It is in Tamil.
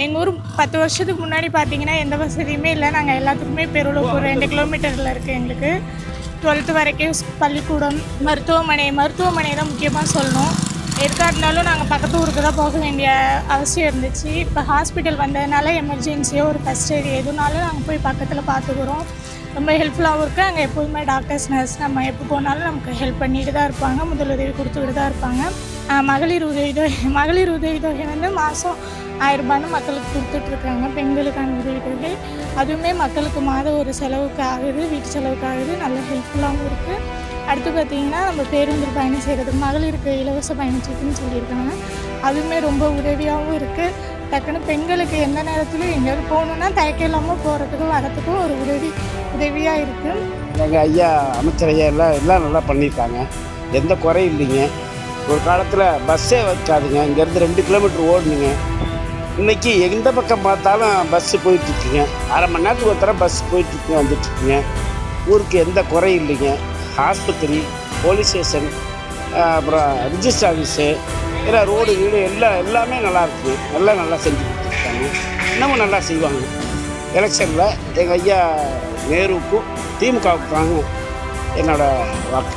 எங்கள் ஊர் 10 வருஷத்துக்கு முன்னாடி பார்த்தீங்கன்னா எந்த வசதியுமே இல்லை. நாங்கள் எல்லாத்துக்குமே பெருளூர் 2 கிலோமீட்டரில் இருக்குது எங்களுக்கு. 12th வரைக்கும் பள்ளிக்கூடம், மருத்துவமனை தான் முக்கியமாக சொல்லணும். எதுக்காக இருந்தாலும் நாங்கள் பக்கத்து ஊருக்கு தான் போக வேண்டிய அவசியம் இருந்துச்சு. இப்போ ஹாஸ்பிட்டல் வந்ததுனால எமர்ஜென்சியோ ஒரு ஃபஸ்ட் எய்ட் எதுனாலும் நாங்கள் போய் பக்கத்தில் பார்த்துக்குறோம். ரொம்ப ஹெல்ப்ஃபுல்லாகவும் இருக்குது. அங்கே எப்போதுமே டாக்டர்ஸ், நர்ஸ் நம்ம எப்போ போனாலும் நமக்கு ஹெல்ப் பண்ணிட்டு தான் இருப்பாங்க. முதலுதவி கொடுத்துக்கிட்டு தான் இருப்பாங்க. மகளிர் உதவித்தொகை வந்து மாதம் 1000 ரூபான்னு மக்களுக்கு கொடுத்துட்ருக்காங்க. பெண்களுக்கான உதவித்தொகை அதுவுமே மக்களுக்கு மாதம் ஒரு செலவுக்கு ஆகுது, வீட்டு செலவுக்கு ஆகுது. நல்ல ஹெல்ப்ஃபுல்லாகவும் இருக்குது. அடுத்து பார்த்திங்கன்னா நம்ம பேருந்தில் பயணம் செய்கிறதுக்கு மகளிருக்கு இலவச பயணச்சீட்டுன்னு சொல்லியிருக்காங்க. அதுவுமே ரொம்ப உதவியாகவும் இருக்குது. டக்குன்னு பெண்களுக்கு எந்த நேரத்துலையும் எங்கேயாவது போகணுன்னா தயக்கம் இல்லாமல் போகிறதுக்கும் வரத்துக்கும் ஒரு உதவியாக இருக்குது. எங்கள் ஐயா அமைச்சர் ஐயா எல்லாம் நல்லா பண்ணியிருக்காங்க. எந்த குறையும் இல்லைங்க. ஒரு காலத்தில் பஸ்ஸே வைக்காதுங்க. இங்கேருந்து 2 கிலோமீட்டர் ஓடணுங்க. இன்றைக்கி எந்த பக்கம் பார்த்தாலும் பஸ்ஸு போயிட்டுருக்குங்க. அரை மணி நேரத்துக்கு ஒரு தடவை பஸ் போயிட்டுருக்கு வந்துட்டுருக்குங்க. ஊருக்கு எந்த குறையும் இல்லைங்க. ஆஸ்பத்திரி, போலீஸ் ஸ்டேஷன், அப்புறம் ரிஜிஸ்டர் ஆஃபீஸு, எல்லாம் ரோடு வீடு எல்லாமே நல்லா இருக்குங்க. நல்லா செஞ்சு கொடுத்துருக்காங்க. இன்னமும் நல்லா செய்வாங்க. எலெக்ஷனில் எங்கள் ஐயா நேருவுக்கும் திமுகவுக்கு தாங்க என்னோடய வாக்கு.